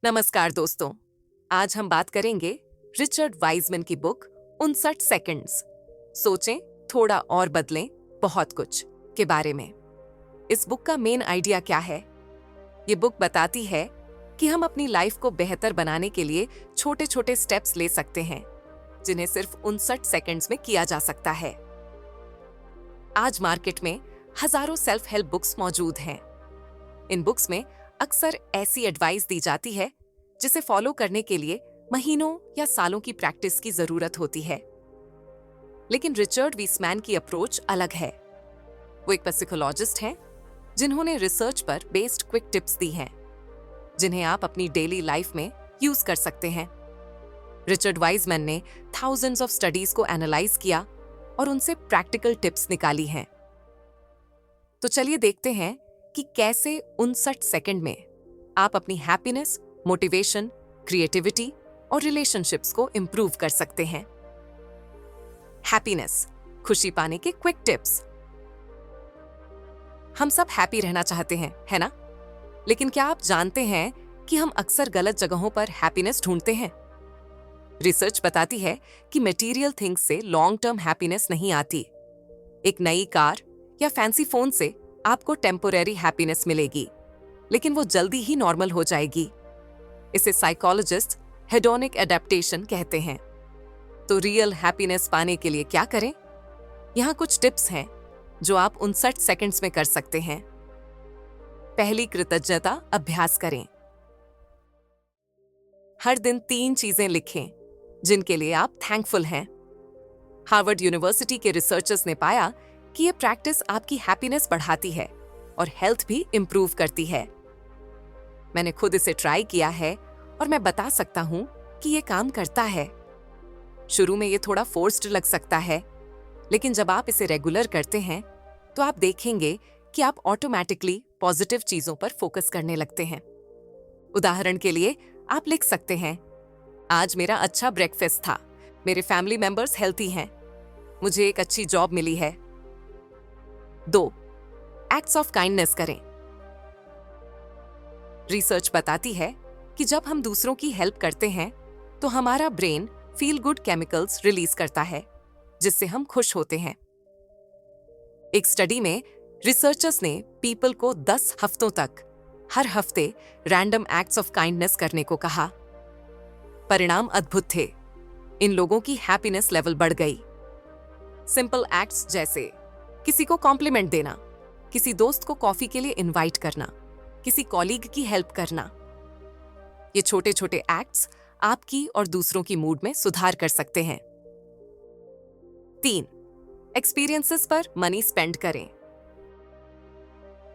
नमस्कार दोस्तों, आज हम बात करेंगे रिचर्ड वाइजमैन की बुक 59 सेकंड्स सोचें, थोड़ा और बदलें, बहुत कुछ के बारे में। इस बुक का मेन आइडिया क्या है? ये बुक बताती है कि हम अपनी लाइफ को बेहतर बनाने के लिए छोटे छोटे स्टेप्स ले सकते हैं, जिन्हें सिर्फ 59 सेकंड्स में किया जा सकता है। आज मार्केट में हजारों सेल्फ हेल्प बुक्स मौजूद हैं। इन बुक्स में अक्सर ऐसी एडवाइस दी जाती है जिसे फॉलो करने के लिए महीनों या सालों की प्रैक्टिस की जरूरत होती है। लेकिन रिचर्ड वीसमैन की अप्रोच अलग है। वो एक साइकोलॉजिस्ट हैं जिन्होंने रिसर्च पर बेस्ड क्विक टिप्स दी हैं, जिन्हें आप अपनी डेली लाइफ में यूज कर सकते हैं। रिचर्ड वाइजमैन ने थाउजेंड्स ऑफ स्टडीज को एनालाइज किया और उनसे प्रैक्टिकल टिप्स निकाली हैं। तो चलिए देखते हैं कि कैसे 59 सेकंड में आप अपनी हैप्पीनेस, मोटिवेशन, क्रिएटिविटी और रिलेशनशिप्स को इंप्रूव कर सकते हैं। हैप्पीनेस, खुशी पाने के क्विक टिप्स। हम सब हैप्पी रहना चाहते हैं, है ना? लेकिन क्या आप जानते हैं कि हम अक्सर गलत जगहों पर हैप्पीनेस ढूंढते हैं? रिसर्च बताती है कि मटेरियल थिंग्स से लॉन्ग टर्म हैप्पीनेस नहीं आती। एक नई कार या फैंसी फोन से आपको टेम्पोरेरी हैप्पीनेस मिलेगी, लेकिन वो जल्दी ही नॉर्मल हो जाएगी। इसे साइकोलॉजिस्ट हेडोनिक एडेप्टेशन कहते हैं। तो रियल हैप्पीनेस पाने के लिए क्या करें? यहाँ कुछ टिप्स हैं जो आप 59 सेकंड्स में कर सकते हैं। पहली, कृतज्ञता अभ्यास करें। हर दिन 3 चीजें लिखें जिनके लिए आप थैंकफुल हैं। हार्वर्ड यूनिवर्सिटी के रिसर्चर्स ने पाया कि ये प्रैक्टिस आपकी हैप्पीनेस बढ़ाती है और हेल्थ भी इंप्रूव करती है। मैंने खुद इसे ट्राई किया है और मैं बता सकता हूं कि ये काम करता है। शुरू में ये थोड़ा फोर्स्ड लग सकता है, लेकिन जब आप इसे रेगुलर करते हैं तो आप देखेंगे कि आप ऑटोमेटिकली पॉजिटिव चीजों पर फोकस करने लगते हैं। उदाहरण के लिए आप लिख सकते हैं, आज मेरा अच्छा ब्रेकफास्ट था, मेरे फैमिली मेंबर्स हेल्थी हैं, मुझे एक अच्छी जॉब मिली है। 2, एक्ट्स ऑफ काइंडनेस करें। रिसर्च बताती है कि जब हम दूसरों की हेल्प करते हैं तो हमारा brain feel good chemicals release करता है, जिससे हम खुश होते हैं। एक स्टडी में रिसर्चर्स ने पीपल को 10 हफ्तों तक हर हफ्ते रैंडम एक्ट्स ऑफ काइंडनेस करने को कहा। परिणाम अद्भुत थे। इन लोगों की हैप्पीनेस लेवल बढ़ गई। सिंपल एक्ट्स जैसे किसी को कॉम्प्लीमेंट देना, किसी दोस्त को कॉफी के लिए इनवाइट करना, किसी कॉलीग की हेल्प करना। ये छोटे छोटे एक्ट्स आपकी और दूसरों की मूड में सुधार कर सकते हैं। 3, एक्सपीरियंसेस पर मनी स्पेंड करें।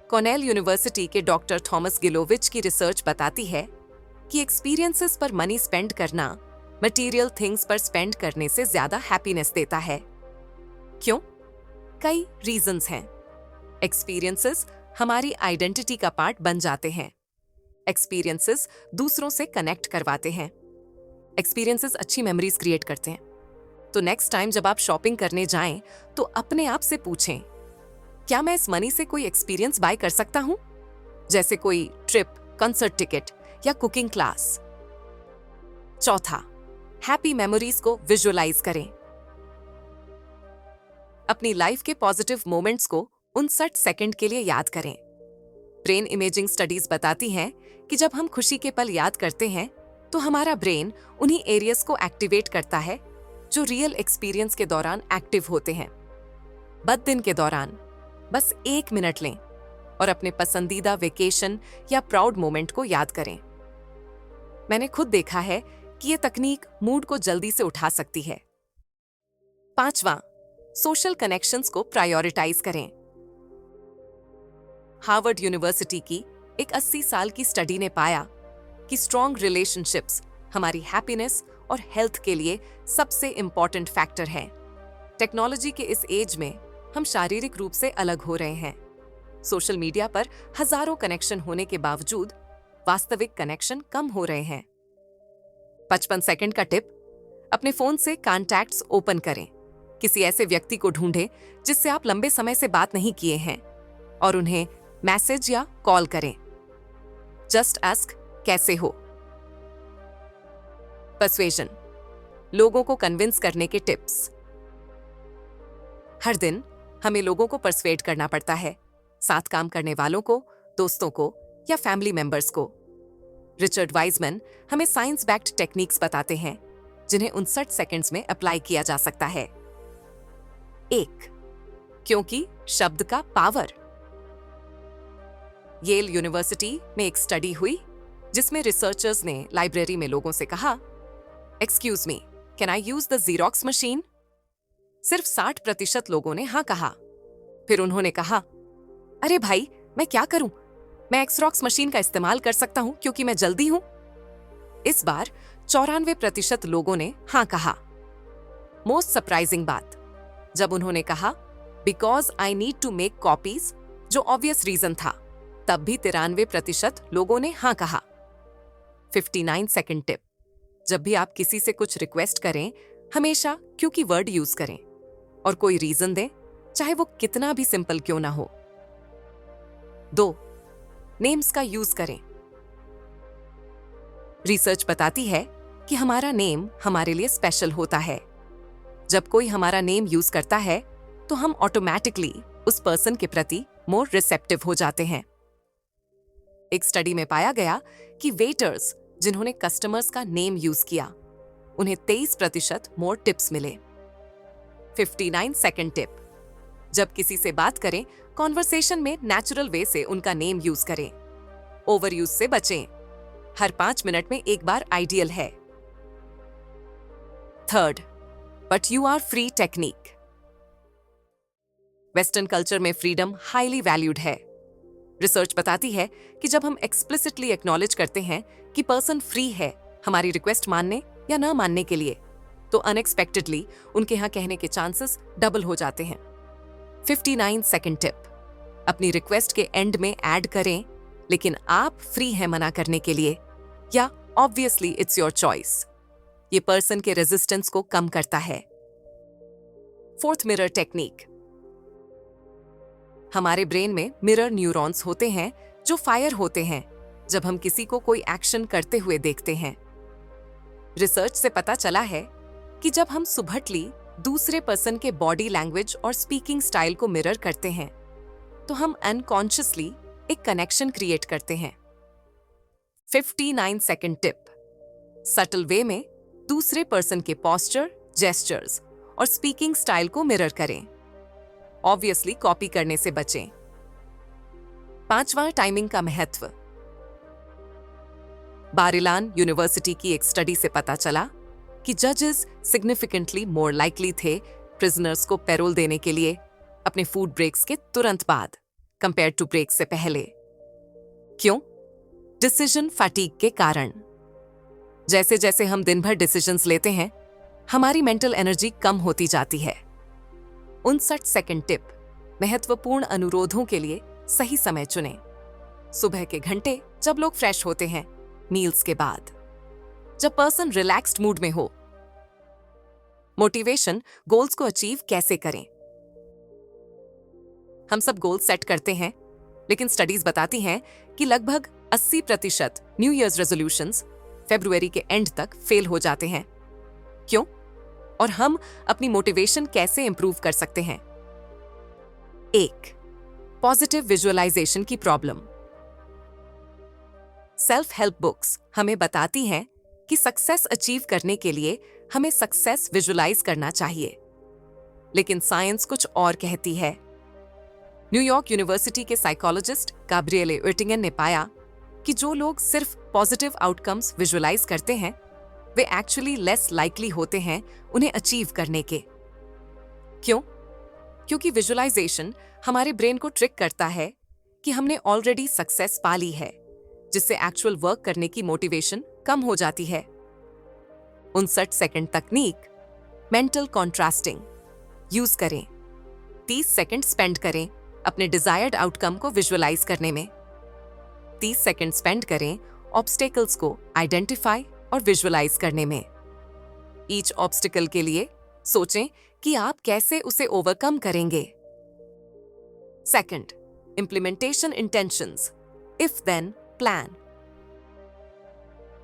कॉर्नेल यूनिवर्सिटी के डॉक्टर थॉमस गिलोविच की रिसर्च बताती है कि एक्सपीरियंसेस पर मनी स्पेंड करना मटेरियल थिंग्स पर स्पेंड करने से ज्यादा हैप्पीनेस देता है। क्यों? कई रीजंस हैं। एक्सपीरियंसेस हमारी आइडेंटिटी का पार्ट बन जाते हैं। एक्सपीरियंसेस दूसरों से कनेक्ट करवाते हैं। एक्सपीरियंसेस अच्छी मेमोरीज क्रिएट करते हैं। तो नेक्स्ट टाइम जब आप शॉपिंग करने जाएं तो अपने आप से पूछें, क्या मैं इस मनी से कोई एक्सपीरियंस बाय कर सकता हूं? जैसे कोई ट्रिप, कंसर्ट टिकट या कुकिंग क्लास। 4, हैप्पी मेमोरीज को विजुअलाइज करें। अपनी लाइफ के पॉजिटिव मोमेंट्स को 59 सेकंड के लिए याद करें। ब्रेन इमेजिंग स्टडीज बताती हैं कि जब हम खुशी के पल याद करते हैं तो हमारा ब्रेन उन्हीं एरियाज को एक्टिवेट करता है जो रियल एक्सपीरियंस के दौरान एक्टिव होते हैं। बद दिन के दौरान बस 1 मिनट लें और अपने पसंदीदा वेकेशन या प्राउड मोमेंट को याद करें। मैंने खुद देखा है कि ये तकनीक मूड को जल्दी से उठा सकती है। 5, सोशल कनेक्शंस को प्रायोरिटाइज करें। हार्वर्ड यूनिवर्सिटी की एक 80 साल की स्टडी ने पाया कि स्ट्रॉन्ग रिलेशनशिप्स हमारी हैप्पीनेस और हेल्थ के लिए सबसे इंपॉर्टेंट फैक्टर हैं। टेक्नोलॉजी के इस एज में हम शारीरिक रूप से अलग हो रहे हैं। सोशल मीडिया पर हजारों कनेक्शन होने के बावजूद वास्तविक कनेक्शन कम हो रहे हैं। 55 सेकंड का टिप, अपने फोन से कॉन्टैक्ट्स ओपन करें। किसी ऐसे व्यक्ति को ढूंढें जिससे आप लंबे समय से बात नहीं किए हैं और उन्हें मैसेज या कॉल करें। जस्ट आस्क कैसे हो पर्सुएजन, लोगों को कन्विंस करने के टिप्स। हर दिन हमें लोगों को पर्सुएड करना पड़ता है, साथ काम करने वालों को, दोस्तों को या फैमिली मेंबर्स को। रिचर्ड वाइजमैन हमें साइंस बैक्ड टेक्निक्स बताते हैं जिन्हें 59 सेकंड्स में अप्लाई किया जा सकता है। 1. क्योंकि शब्द का पावर। येल यूनिवर्सिटी में एक स्टडी हुई जिसमें रिसर्चर्स ने लाइब्रेरी में लोगों से कहा, excuse me, can I use the xerox machine? सिर्फ 60% लोगों ने हाँ कहा। फिर उन्होंने कहा, अरे भाई, मैं क्या करूं? मैं एक्सरॉक्स मशीन का इस्तेमाल कर सकता हूं क्योंकि मैं जल्दी हूं। इस बार 94% लोगों ने हाँ कहा। मोस्ट सरप्राइजिंग बात, जब उन्होंने कहा because I need to make copies, जो ऑब्वियस रीजन था, तब भी 93% लोगों ने हाँ कहा। 59 सेकंड टिप, जब भी आप किसी से कुछ रिक्वेस्ट करें, हमेशा क्योंकि वर्ड यूज करें और कोई रीजन दें, चाहे वो कितना भी सिंपल क्यों ना हो। 2. नेम्स का यूज करें। रिसर्च बताती है कि हमारा नेम हमारे लिए स्पेशल होता है। जब कोई हमारा नेम यूज करता है तो हम ऑटोमेटिकली उस पर्सन के प्रति मोर रिसेप्टिव हो जाते हैं। एक स्टडी में पाया गया कि वेटर्स जिन्होंने कस्टमर्स का नेम यूज किया, उन्हें 23% मोर टिप्स मिले। 59 सेकंड टिप, जब किसी से बात करें, कॉन्वर्सेशन में नेचुरल वे से उनका नेम यूज करें। ओवर यूज से बचें। हर 5 मिनट में एक बार आइडियल है। 3. But you are free technique. Western culture में फ्रीडम हाईली वैल्यूड है। रिसर्च बताती है कि जब हम एक्सप्लिसिटली एक्नॉलेज करते हैं कि पर्सन फ्री है हमारी रिक्वेस्ट मानने या न मानने के लिए, तो अनएक्सपेक्टेडली उनके यहां कहने के चांसेस डबल हो जाते हैं। 59 सेकंड टिप, अपनी रिक्वेस्ट के एंड में ऐड करें, लेकिन आप फ्री हैं मना करने के लिए, या ऑब्वियसली इट्स योर चॉइस। ये पर्सन के रेजिस्टेंस को कम करता है। 4th मिरर टेक्निक, हमारे ब्रेन में मिरर न्यूरॉन्स होते हैं जो फायर होते हैं जब हम किसी को कोई एक्शन करते हुए देखते हैं। रिसर्च से पता चला है कि जब हम सुबहटली दूसरे पर्सन के बॉडी लैंग्वेज और स्पीकिंग स्टाइल को मिरर करते हैं तो हम अनकॉन्शियसली एक कनेक्शन क्रिएट करते हैं। 59 सेकंड टिप, सटल वे में दूसरे पर्सन के पोस्चर, जेस्चर्स और स्पीकिंग स्टाइल को मिरर करें। ऑब्वियसली कॉपी करने से बचें। 5वां, टाइमिंग का महत्व। बारिलान यूनिवर्सिटी की एक स्टडी से पता चला कि जजेस सिग्निफिकेंटली मोर लाइकली थे प्रिजनर्स को पैरोल देने के लिए अपने फूड ब्रेक्स के तुरंत बाद कंपेयर टू ब्रेक से पहले। क्यों? डिसीजन फैटीग के कारण। जैसे जैसे हम दिन भर डिसीजंस लेते हैं, हमारी मेंटल एनर्जी कम होती जाती है। 59 सेकंड टिप, महत्वपूर्ण अनुरोधों के लिए सही समय चुनें। सुबह के घंटे जब लोग फ्रेश होते हैं, मील्स के बाद, जब पर्सन रिलैक्स्ड मूड में हो। मोटिवेशन, गोल्स को अचीव कैसे करें? हम सब गोल सेट करते हैं, लेकिन स्टडीज बताती हैं कि लगभग 80% न्यू ईयर्स रेजोल्यूशंस फरवरी के एंड तक फेल हो जाते हैं। क्यों? और हम अपनी मोटिवेशन कैसे इंप्रूव कर सकते हैं? 1. पॉजिटिव विजुअलाइजेशन की प्रॉब्लम। सेल्फ हेल्प बुक्स हमें बताती हैं कि सक्सेस अचीव करने के लिए हमें सक्सेस विजुअलाइज करना चाहिए, लेकिन साइंस कुछ और कहती है। न्यूयॉर्क यूनिवर्सिटी के साइकोलॉजिस्ट गाब्रिएले ओएटिंगन ने पाया कि जो लोग सिर्फ पॉजिटिव आउटकम्स विजुअलाइज करते हैं, वे एक्चुअली लेस लाइकली होते हैं उन्हें अचीव करने के। क्यों? क्योंकि विजुअलाइजेशन हमारे ब्रेन को ट्रिक करता है कि हमने ऑलरेडी सक्सेस पा ली है, जिससे एक्चुअल वर्क करने की मोटिवेशन कम हो जाती है। 59 सेकंड तकनीक, मेंटल कॉन्ट्रास्टिंग यूज करें। 30 सेकंड स्पेंड करें अपने डिजायर्ड आउटकम को विजुअलाइज करने में। 30 सेकंड स्पेंड करें ऑब्स्टेकल्स को आइडेंटिफाई और विजुअलाइज करने में। ईच ऑब्स्टिकल के लिए सोचें कि आप कैसे उसे ओवरकम करेंगे। Second, implementation intentions, if then plan.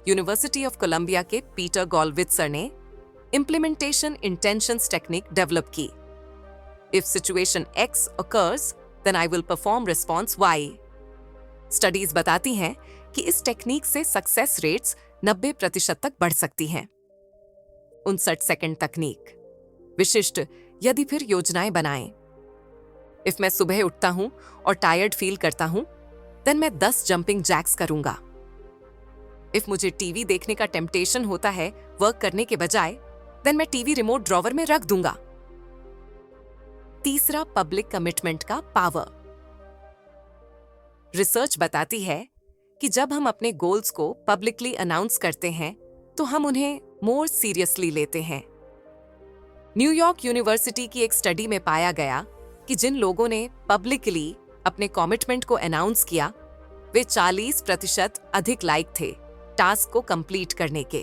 University of Columbia के पीटर गॉलवित्सर ने इम्प्लीमेंटेशन इंटेंशंस टेक्निक डेवलप की। If situation X occurs, then I will perform response Y। Studies बताती हैं कि इस टेक्निक से सक्सेस रेट्स 90% तक बढ़ सकती हैं। 59 सेकंड तकनीक, विशिष्ट यदि फिर योजनाएं बनाएं। इफ मैं सुबह उठता हूं और टायर्ड फील करता हूं, देन मैं 10 जंपिंग जैक्स करूंगा। इफ मुझे टीवी देखने का टेम्पटेशन होता है वर्क करने के बजाय, देन मैं टीवी रिमोट ड्रॉवर में रख दूंगा। तीसरा, पब्लिक कमिटमेंट का पावर। रिसर्च बताती है कि जब हम अपने गोल्स को पब्लिकली अनाउंस करते हैं तो हम उन्हें मोर सीरियसली लेते हैं। न्यूयॉर्क यूनिवर्सिटी की एक स्टडी में पाया गया कि जिन लोगों ने पब्लिकली अपने कमिटमेंट को अनाउंस किया, वे 40% अधिक लायक थे टास्क को कंप्लीट करने के।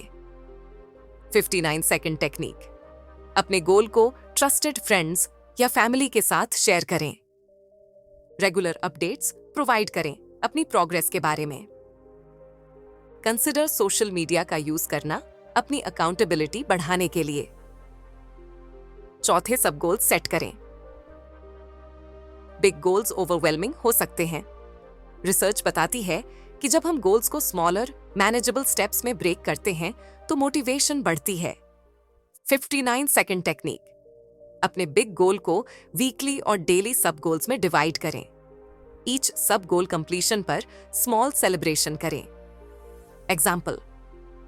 59 सेकंड टेक्निक, अपने गोल को ट्रस्टेड फ्रेंड्स या फैमिली के साथ शेयर करें। रेगुलर अपडेट्स प्रोवाइड करें अपनी प्रोग्रेस के बारे में। कंसिडर सोशल मीडिया का यूज करना अपनी अकाउंटेबिलिटी बढ़ाने के लिए। चौथे, सब गोल्स सेट करें। बिग गोल्स ओवरवेलमिंग हो सकते हैं। रिसर्च बताती है कि जब हम गोल्स को स्मॉलर मैनेजेबल स्टेप्स में ब्रेक करते हैं तो मोटिवेशन बढ़ती है। 59 सेकंड टेक्निक, अपने बिग गोल को वीकली और डेली सब गोल्स में डिवाइड करें। ईच सब गोल कंप्लीशन पर स्मॉल सेलिब्रेशन करें। एग्जाम्पल,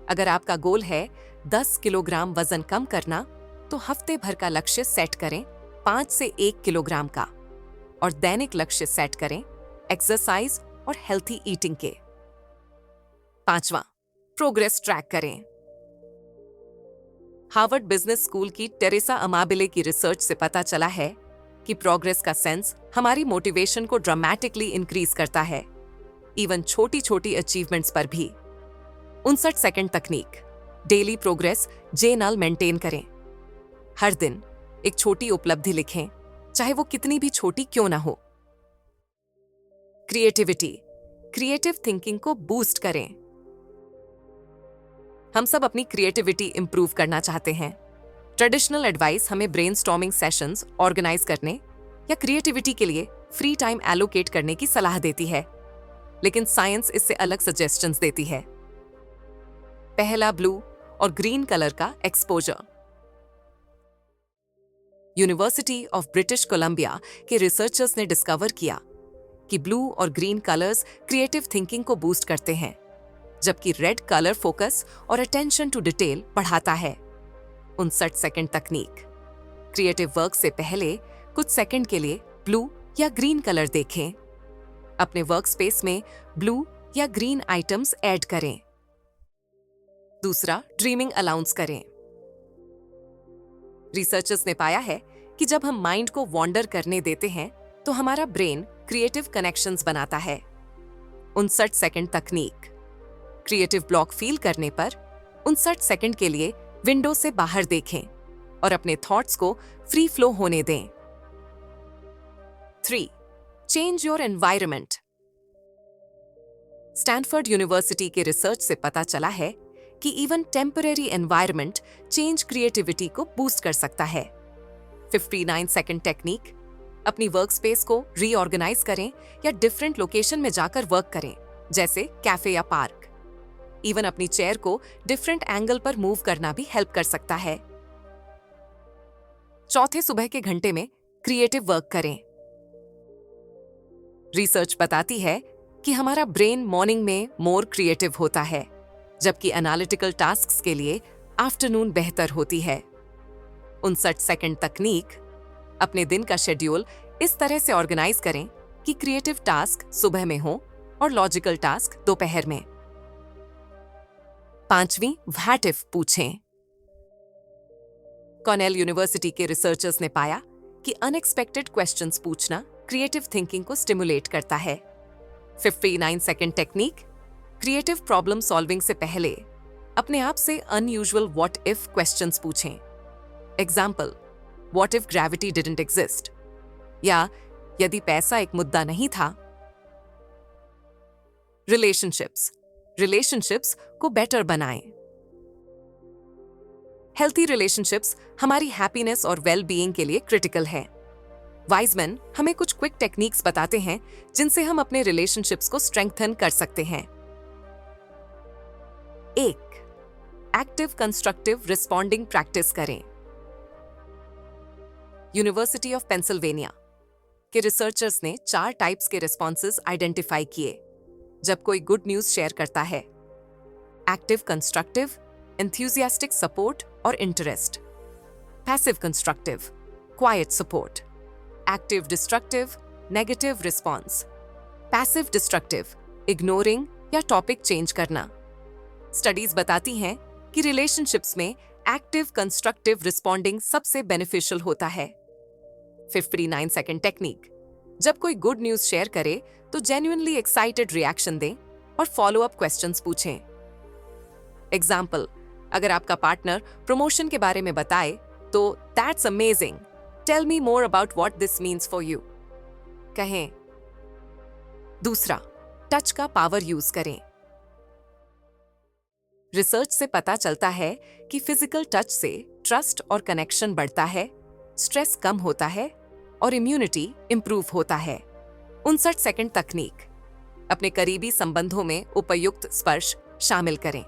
अगर आपका गोल है 10 किलोग्राम वजन कम करना, तो हफ्ते भर का लक्ष्य सेट करें 5 से 1 किलोग्राम का, और दैनिक लक्ष्य सेट करें एक्सरसाइज और हेल्थी ईटिंग के। पांचवा, प्रोग्रेस ट्रैक करें। हार्वर्ड बिजनेस स्कूल की टेरेसा अमाबिले की रिसर्च से पता चला है कि प्रोग्रेस का सेंस हमारी मोटिवेशन को ड्रामेटिकली इंक्रीज करता है, इवन छोटी छोटी अचीवमेंट्स पर भी। 59 सेकंड तकनीक, डेली प्रोग्रेस जर्नल मेंटेन करें। हर दिन एक छोटी उपलब्धि लिखें, चाहे वो कितनी भी छोटी क्यों ना हो। क्रिएटिविटी, क्रिएटिव थिंकिंग को बूस्ट करें। हम सब अपनी क्रिएटिविटी इंप्रूव करना चाहते हैं। ट्रेडिशनल एडवाइस हमें ब्रेनस्टॉर्मिंग सेशंस ऑर्गेनाइज करने या क्रिएटिविटी के लिए फ्री टाइम एलोकेट करने की सलाह देती है, लेकिन साइंस इससे अलग सजेशंस देती है। पहला, ब्लू और ग्रीन कलर का exposure. University of British Columbia के रिसर्चर्स ने डिस्कवर किया कि ब्लू और ग्रीन कलर्स क्रिएटिव थिंकिंग को बूस्ट करते हैं, जबकि रेड कलर फोकस और अटेंशन टू डिटेल बढ़ाता है। 59 सेकंड तकनीक, क्रिएटिव वर्क से पहले कुछ सेकंड के लिए ब्लू या ग्रीन कलर देखें। अपने वर्क स्पेस में ब्लू या ग्रीन आइटम्स ऐड करें। दूसरा, ड्रीमिंग अलाउंस करें। रिसर्चर्स ने पाया है कि जब हम माइंड को वॉन्डर करने देते हैं तो हमारा ब्रेन क्रिएटिव कनेक्शंस बनाता है। 59 सेकंड तकनीक, क्रिएटिव ब्लॉक फील करने पर 59 सेकंड के लिए विंडो से बाहर देखें और अपने थॉट्स को फ्री फ्लो होने दें। 3. Change your environment. Stanford university के रिसर्च से पता चला है कि even temporary environment change creativity को बूस्ट कर सकता है। 59 सेकंड टेक्निक, अपनी वर्क स्पेस को रीऑर्गेनाइज करें या डिफरेंट लोकेशन में जाकर वर्क करें, जैसे कैफे या पार्क। इवन अपनी चेयर को डिफरेंट एंगल पर मूव करना भी हेल्प कर सकता है। चौथे, सुबह के घंटे में क्रिएटिव वर्क करें। रिसर्च बताती है कि हमारा ब्रेन मॉर्निंग में मोर क्रिएटिव होता है, जबकि एनालिटिकल टास्क्स के लिए आफ्टरनून बेहतर होती है। 59 सेकंड तकनीक, अपने दिन का शेड्यूल इस तरह से ऑर्गेनाइज करें कि क्रिएटिव टास्क सुबह में हो और लॉजिकल टास्क दोपहर में। 5वीं, व्हाट इफ पूछें। कॉर्नेल यूनिवर्सिटी के रिसर्चर्स ने पाया कि अनएक्सपेक्टेड क्वेश्चंस पूछना क्रिएटिव थिंकिंग को स्टिमुलेट करता है। 59 second technique, creative problem solving से पहले अपने आप से अनयूजुअल व्हाट इफ क्वेश्चंस पूछें। Example, what if gravity didn't exist, या यदि पैसा एक मुद्दा नहीं था। रिलेशनशिप्स, रिलेशनशिप्स को बेटर बनाएं। हेल्थी रिलेशनशिप्स हमारी हैप्पीनेस और वेल बीइंग के लिए क्रिटिकल है। वाइजमैन हमें कुछ क्विक टेक्निक्स बताते हैं जिनसे हम अपने रिलेशनशिप्स को स्ट्रेंथन कर सकते हैं। 1. एक्टिव कंस्ट्रक्टिव रिस्पॉन्डिंग प्रैक्टिस करें। यूनिवर्सिटी ऑफ पेंसिल्वेनिया के रिसर्चर्स ने 4 टाइप्स के रिस्पॉन्सेस आइडेंटिफाई किए जब कोई गुड न्यूज शेयर करता है: एक्टिव कंस्ट्रक्टिव, एंथुसियास्टिक सपोर्ट और interest; passive constructive, quite support; active destructive, negative response; passive destructive, ignoring या टॉपिक चेंज करना। स्टडीज बताती हैं कि रिलेशनशिप्स में एक्टिव कंस्ट्रक्टिव रिस्पॉन्डिंग सबसे बेनिफिशियल होता है। 59 सेकंड टेक्निक: जब कोई गुड न्यूज शेयर करे तो जेन्युइनली एक्साइटेड रिएक्शन दें और फॉलो अप क्वेश्चंस पूछें। एग्जाम्पल: अगर आपका पार्टनर प्रमोशन के बारे में बताए तो that's amazing, tell me more about what this means for you कहें। दूसरा, टच का पावर यूज करें। रिसर्च से पता चलता है कि फिजिकल टच से ट्रस्ट और कनेक्शन बढ़ता है, स्ट्रेस कम होता है और इम्यूनिटी इंप्रूव होता है। 59 सेकंड तकनीक: अपने करीबी संबंधों में उपयुक्त स्पर्श शामिल करें।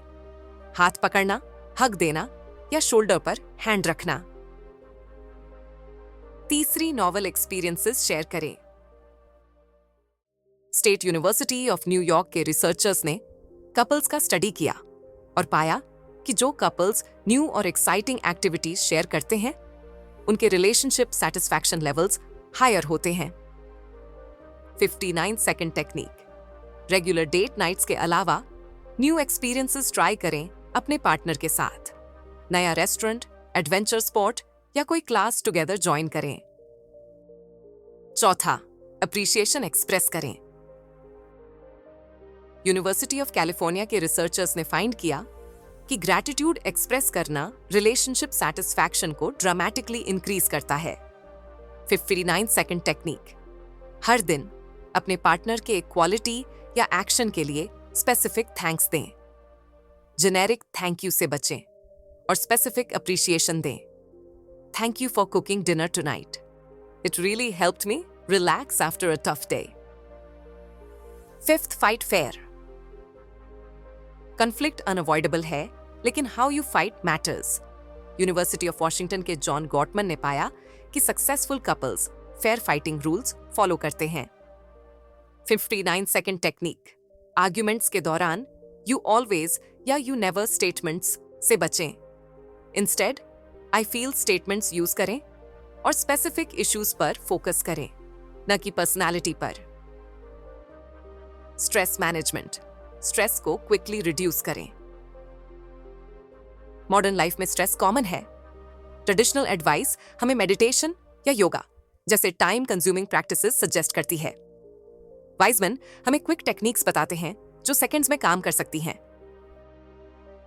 हाथ पकड़ना, हग देना या शोल्डर पर हैंड रखना। तीसरी, नॉवल एक्सपीरियंसेस शेयर करें। स्टेट यूनिवर्सिटी ऑफ न्यूयॉर्क के रिसर्चर्स ने कपल्स का स्टडी किया और पाया कि जो कपल्स न्यू और एक्साइटिंग एक्टिविटीज शेयर करते हैं उनके रिलेशनशिप सैटिस्फैक्शन लेवल्स हायर होते हैं। 59 second technique: regular date nights के अलावा न्यू एक्सपीरियंसेस ट्राई करें अपने पार्टनर के साथ। नया रेस्टोरेंट, एडवेंचर स्पॉट या कोई क्लास टुगेदर ज्वाइन करें। चौथा, अप्रिसिएशन एक्सप्रेस करें। यूनिवर्सिटी ऑफ कैलिफोर्निया के रिसर्चर्स ने फाइंड किया कि ग्रैटिट्यूड एक्सप्रेस करना रिलेशनशिप सैटिस्फैक्शन को ड्रामेटिकली इंक्रीज करता है। 59 सेकंड टेक्निक: हर दिन अपने पार्टनर के एक क्वालिटी या एक्शन के लिए स्पेसिफिक थैंक्स दें। जेनेरिक थैंक यू से बचें और स्पेसिफिक अप्रिसिएशन दें। Thank you for cooking dinner tonight, it really helped me relax after a tough day. 5th, fight fair. Conflict unavoidable है, लेकिन how you fight matters. University of Washington के John Gottman ने पाया कि successful couples fair fighting rules follow करते हैं। 59 second technique: arguments के दौरान यू ऑलवेज या यू नेवर स्टेटमेंट्स से बचें। Instead I feel statements use करें और स्पेसिफिक इश्यूज पर फोकस करें, न कि पर्सनालिटी पर। स्ट्रेस मैनेजमेंट: स्ट्रेस को क्विकली रिड्यूस करें। मॉडर्न लाइफ में स्ट्रेस कॉमन है। ट्रेडिशनल एडवाइस हमें मेडिटेशन या योगा जैसे टाइम कंज्यूमिंग प्रैक्टिसेस सजेस्ट करती है। वाइजमैन हमें क्विक टेक्निक्स बताते हैं जो सेकंड्स में काम कर सकती हैं।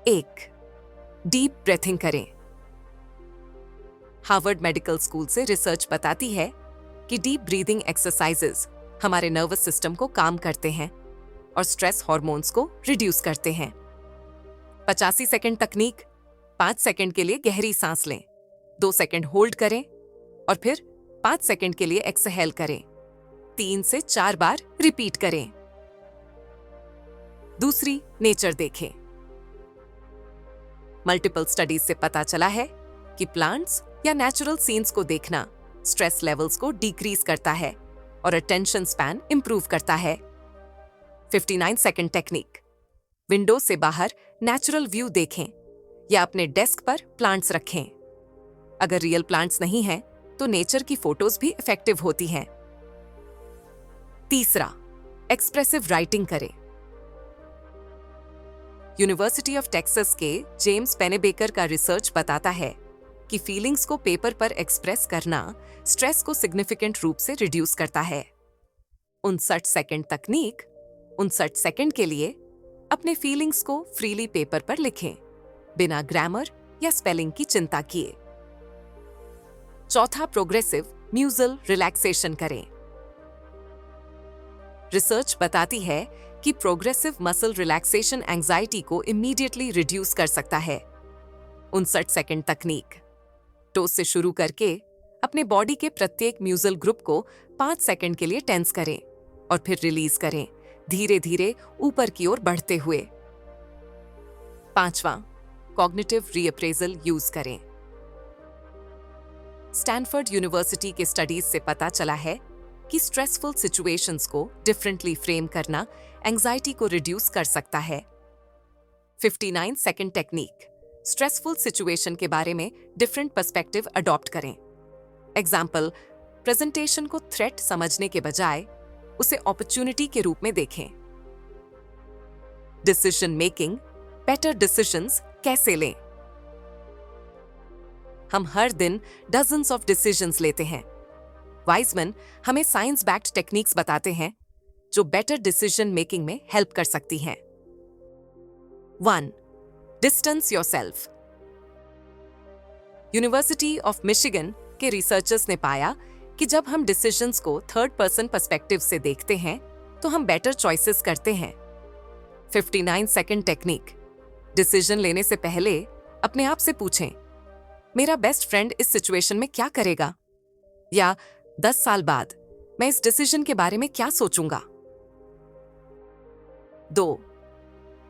1. डीप ब्रेथिंग करें। हार्वर्ड मेडिकल स्कूल से रिसर्च बताती है कि डीप ब्रीदिंग एक्सरसाइजेस हमारे नर्वस सिस्टम को काम करते हैं और स्ट्रेस हार्मोन्स को रिड्यूस करते हैं। 85 सेकंड तकनीक: 5 सेकंड के लिए गहरी सांस लें, 2 सेकंड होल्ड करें और फिर 5 सेकंड के लिए एक्सहेल करें। 3 से 4 बार रिपीट करें। दूसरी, नेचर देखें। मल्टीपल स्टडीज से पता चला है कि प्लांट्स या नेचुरल सीन्स को देखना स्ट्रेस लेवल्स को डिक्रीज करता है और अटेंशन स्पैन इंप्रूव करता है। 59 सेकंड टेक्निक: विंडो से बाहर नेचुरल व्यू देखें या अपने डेस्क पर प्लांट्स रखें। अगर रियल प्लांट्स नहीं हैं, तो नेचर की फोटोज भी इफेक्टिव होती हैं। तीसरा, एक्सप्रेसिव राइटिंग करें। यूनिवर्सिटी ऑफ टेक्सास के जेम्स पेनेबेकर का रिसर्च बताता है कि फीलिंग्स को पेपर पर एक्सप्रेस करना स्ट्रेस को सिग्निफिकेंट रूप से रिड्यूस करता है। 59 सेकंड तकनीक: 59 सेकंड के लिए अपने फीलिंग्स को फ्रीली पेपर पर लिखें, बिना ग्रामर या स्पेलिंग की चिंता किए। चौथा, प्रोग्रेसिव म्यूजल रिलैक्सेशन करें। रिसर्च बताती है कि प्रोग्रेसिव मसल रिलैक्सेशन एंजाइटी को इमीडिएटली रिड्यूस कर सकता है। 59 सेकंड तकनीक। टोस से शुरू करके अपने बॉडी के प्रत्येक म्यूजल ग्रुप को 5 सेकंड के लिए टेंस करें और फिर रिलीज करें, धीरे धीरे ऊपर की ओर बढ़ते हुए। 5वां, कॉग्निटिव रीअप्रेजल यूज करें। स्टैनफोर्ड यूनिवर्सिटी के स्टडीज से पता चला है कि स्ट्रेसफुल सिचुएशंस को डिफरेंटली फ्रेम करना एंजाइटी को रिड्यूस कर सकता है। 59 सेकंड टेक्निक। स्ट्रेसफुल सिचुएशन के बारे में डिफरेंट पर्सपेक्टिव अडॉप्ट करें। एग्जाम्पल, प्रेजेंटेशन को थ्रेट समझने के बजाय उसे अपॉर्चुनिटी के रूप में देखें। डिसीजन मेकिंग, बेटर डिसीजंस कैसे लें? हम हर दिन डजन्स ऑफ डिसीजंस लेते हैं। वाइजमैन हमें साइंस बैक्ड टेक्निक्स बताते हैं जो बेटर डिसीजन मेकिंग में हेल्प कर सकती हैं। 1. Distance yourself. University of Michigan के रिसर्चर्स ने पाया कि जब हम डिसीजंस को थर्ड पर्सन पर्सपेक्टिव से देखते हैं तो हम बेटर चॉइसेस करते हैं। 59 सेकंड टेक्निक। डिसीजन लेने से पहले अपने आप से पूछें, मेरा बेस्ट फ्रेंड इस सिचुएशन में क्या करेगा? या 10 साल बाद मैं इस डिसीजन के बारे में क्या सोचूंगा? 2.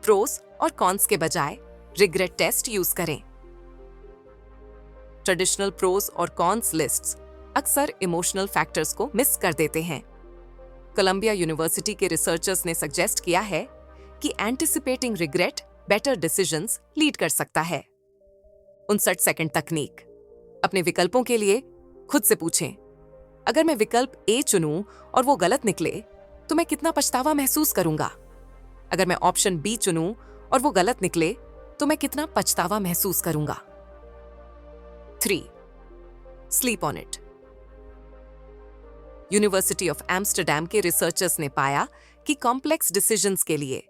प्रोस और कॉन्स के बजाय रिग्रेट टेस्ट यूज करें। ट्रेडिशनल प्रोस और कॉन्स लिस्ट्स अक्सर इमोशनल फैक्टर्स को मिस कर देते हैं। कोलंबिया यूनिवर्सिटी के रिसर्चर्स ने सजेस्ट किया है कि anticipating regret better decisions lead कर सकता है। 59 सेकंड तकनीक। अपने विकल्पों के लिए खुद से पूछें, अगर मैं विकल्प ए चुनूं और वो गलत निकले तो मैं कितना पछतावा महसूस करूंगा? अगर मैं ऑप्शन बी चुनूं और वो गलत निकले तो मैं कितना पछतावा महसूस करूंगा? 3. Sleep on it. University of Amsterdam के रिसर्चर्स ने पाया कि कॉम्प्लेक्स डिसीजंस के लिए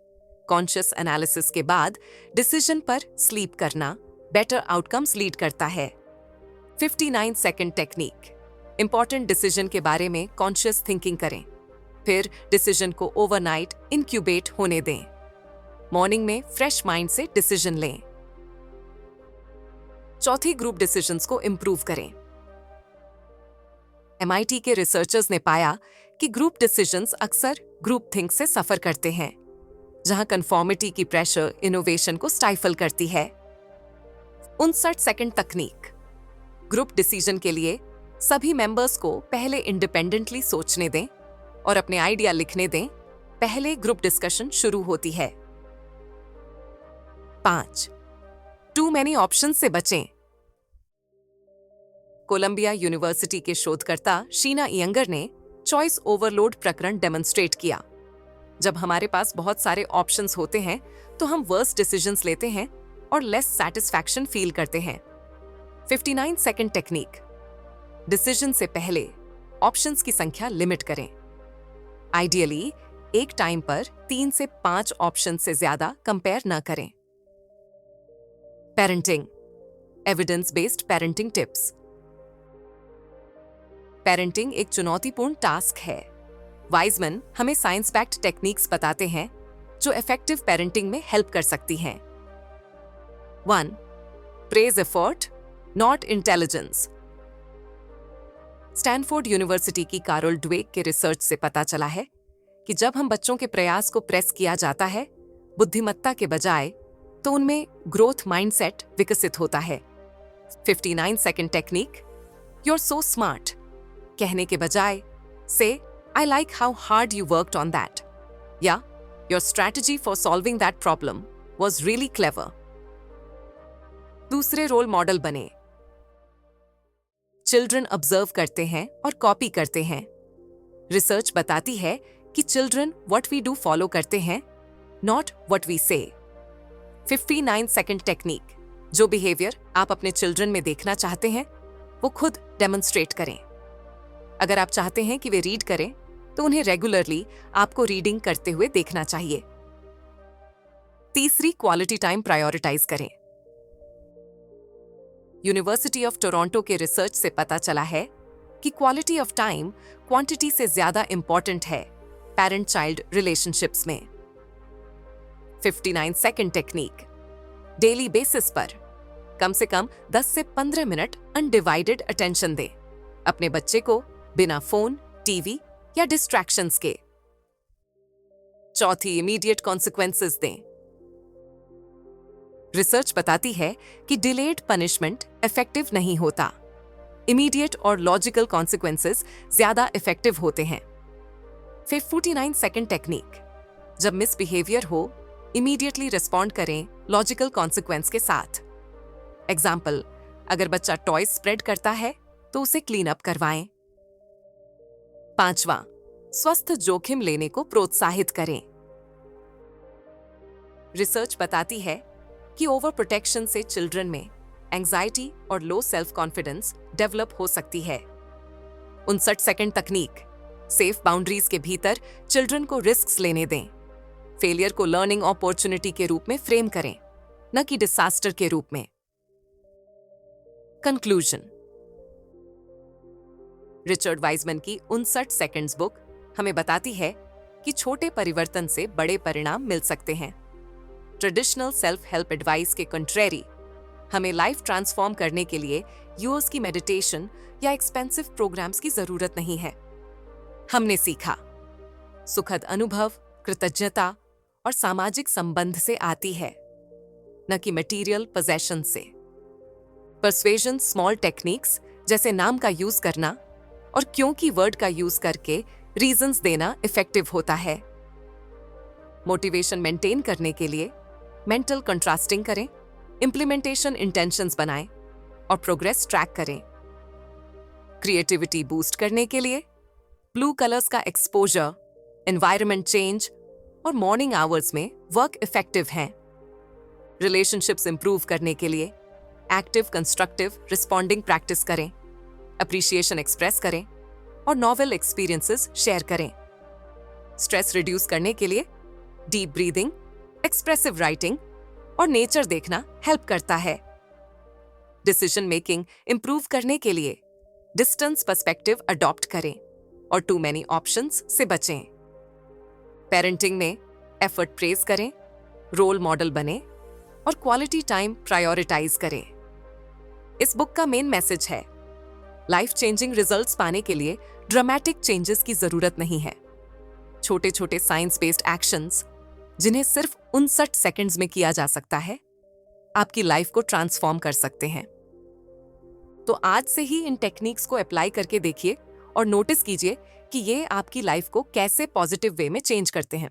कॉन्शियस एनालिसिस के बाद डिसीजन पर स्लीप करना बेटर आउटकम्स लीड करता है। 59 सेकंड टेक्निक। इंपॉर्टेंट डिसीजन के बारे में कॉन्शियस थिंकिंग करें, फिर डिसीजन को ओवरनाइट इंक्यूबेट होने दें। मॉर्निंग में फ्रेश माइंड से डिसीजन लें। चौथी, ग्रुप डिसीजंस को इंप्रूव करें। MIT के रिसर्चर्स ने पाया कि ग्रुप डिसीजंस अक्सर ग्रुप थिंक से सफर करते हैं, जहां कंफॉर्मिटी की प्रेशर इनोवेशन को स्टाइफल करती है। 59 सेकंड तकनीक। ग्रुप डिसीजन के लिए सभी मेंबर्स को पहले इंडिपेंडेंटली सोचने दें और अपने आइडिया लिखने दें, पहले ग्रुप डिस्कशन शुरू होती है। 5. टू मेनी ऑप्शन से बचें। कोलंबिया यूनिवर्सिटी के शोधकर्ता शीना इयंगर ने चॉइस ओवरलोड प्रकरण डेमोन्स्ट्रेट किया। जब हमारे पास बहुत सारे ऑप्शंस होते हैं तो हम वर्स्ट डिसीजंस लेते हैं और लेस सैटिस्फैक्शन फील करते हैं। 59 सेकंड टेक्निक। डिसीजन से पहले ऑप्शंस की संख्या लिमिट करें। आइडियली एक टाइम पर 3 से 5 ऑप्शन से ज्यादा कंपेयर न करें। Parenting, evidence based parenting tips. Parenting एक चुनौतीपूर्ण टास्क है। वाइजमैन हमें साइंस बैक्ड टेक्निक्स बताते हैं जो इफेक्टिव पेरेंटिंग में हेल्प कर सकती हैं। 1. Praise effort, not intelligence. Stanford university की कारोल ड्वेक के रिसर्च से पता चला है कि जब हम बच्चों के प्रयास को प्रेस किया जाता है बुद्धिमत्ता के बजाय, तो उनमें ग्रोथ माइंडसेट विकसित होता है। 59 second technique. You're so smart कहने के बजाय से I like how hard you worked on that या Your strategy for solving that problem was really clever। दूसरे रोल मॉडल बने। चिल्ड्रन ऑब्जर्व करते हैं और कॉपी करते हैं। रिसर्च बताती है कि children what we do follow करते हैं, नॉट व्हाट वी से। 59 सेकंड टेक्निक। जो बिहेवियर आप अपने चिल्ड्रन में देखना चाहते हैं वो खुद डेमोन्स्ट्रेट करें। अगर आप चाहते हैं कि वे रीड करें तो उन्हें रेगुलरली आपको रीडिंग करते हुए देखना चाहिए। तीसरी, क्वालिटी टाइम प्रायोरिटाइज करें। यूनिवर्सिटी ऑफ टोरंटो के रिसर्च से पता चला है कि क्वालिटी ऑफ टाइम क्वांटिटी से ज्यादा इंपॉर्टेंट है पेरेंट चाइल्ड रिलेशनशिप्स में। 59 सेकंड टेक्निक। डेली बेसिस पर कम से कम 10 से 15 मिनट अनडिवाइडेड अटेंशन दें अपने बच्चे को, बिना फोन, टीवी या डिस्ट्रैक्शंस के। चौथी, इमीडिएट कॉन्सिक्वेंसेस दें। रिसर्च बताती है कि डिलेड पनिशमेंट इफेक्टिव नहीं होता। इमीडिएट और लॉजिकल कॉन्सिक्वेंसेस ज्यादा इफेक्टिव होते हैं। फिर 49 सेकंड टेक्निक। जब मिसबिहेवियर हो, इमीडिएटली रिस्पॉन्ड करें लॉजिकल कॉन्सिक्वेंस के साथ। एग्जाम्पल, अगर बच्चा टॉय स्प्रेड करता है तो उसे क्लीन अप करवाएं। पांचवा, स्वस्थ जोखिम लेने को प्रोत्साहित करें। रिसर्च बताती है कि ओवर प्रोटेक्शन से चिल्ड्रन में एंजाइटी और लो सेल्फ कॉन्फिडेंस डेवलप हो सकती है। 59 सेकंड तकनीक। सेफ बाउंड्रीज के भीतर चिल्ड्रन को रिस्क्स लेने दें। फेलियर को लर्निंग अपॉर्चुनिटी के रूप में फ्रेम करें, न कि डिसास्टर के रूप में। कंक्लूजन। रिचर्ड वाइजमैन की 59 सेकंड्स बुक हमें बताती है कि छोटे परिवर्तन से बड़े परिणाम मिल सकते हैं। ट्रेडिशनल सेल्फ हेल्प एडवाइस के कंट्रेरी, हमें लाइफ ट्रांसफॉर्म करने के लिए यूएस की मेडिटेशन या एक्सपेंसिव प्रोग्राम्स की जरूरत नहीं है। हमने सीखा, सुखद अनुभव, कृतज्ञता और सामाजिक संबंध से आती है, न कि मटेरियल पोजेशन से। पर्सुएजन स्मॉल टेक्निक्स जैसे नाम का यूज करना और क्योंकि वर्ड का यूज करके रीजंस देना इफेक्टिव होता है। मोटिवेशन मेंटेन करने के लिए मेंटल कंट्रास्टिंग करें, इंप्लीमेंटेशन इंटेंशंस बनाएं और प्रोग्रेस ट्रैक करें। क्रिएटिविटी बूस्ट करने के लिए ब्लू कलर्स का एक्सपोजर, एनवायरनमेंट चेंज और मॉर्निंग आवर्स में वर्क इफेक्टिव हैं। रिलेशनशिप्स इंप्रूव करने के लिए एक्टिव कंस्ट्रक्टिव रिस्पॉन्डिंग प्रैक्टिस करें, अप्रिशिएशन एक्सप्रेस करें और नॉवेल एक्सपीरियंसेस शेयर करें। स्ट्रेस रिड्यूस करने के लिए डीप ब्रीदिंग, एक्सप्रेसिव राइटिंग और नेचर देखना हेल्प करता है। डिसीजन मेकिंग इंप्रूव करने के लिए डिस्टेंस पर्सपेक्टिव अडॉप्ट करें और टू मेनी ऑप्शंस से बचें। पेरेंटिंग में एफर्ट प्रेज करें, रोल मॉडल बने और क्वालिटी टाइम प्रायोरिटाइज करें। इस बुक का मेन मैसेज है, लाइफ चेंजिंग रिजल्ट्स पाने के लिए ड्रामेटिक चेंजेस की जरूरत नहीं है। छोटे छोटे साइंस बेस्ड एक्शंस जिन्हें सिर्फ 59 सेकंड्स में किया जा सकता है, आपकी लाइफ को ट्रांसफॉर्म कर सकते हैं। तो आज से ही इन टेक्निक्स को अप्लाई करके देखिए और नोटिस कीजिए कि ये आपकी लाइफ को कैसे पॉजिटिव वे में चेंज करते हैं।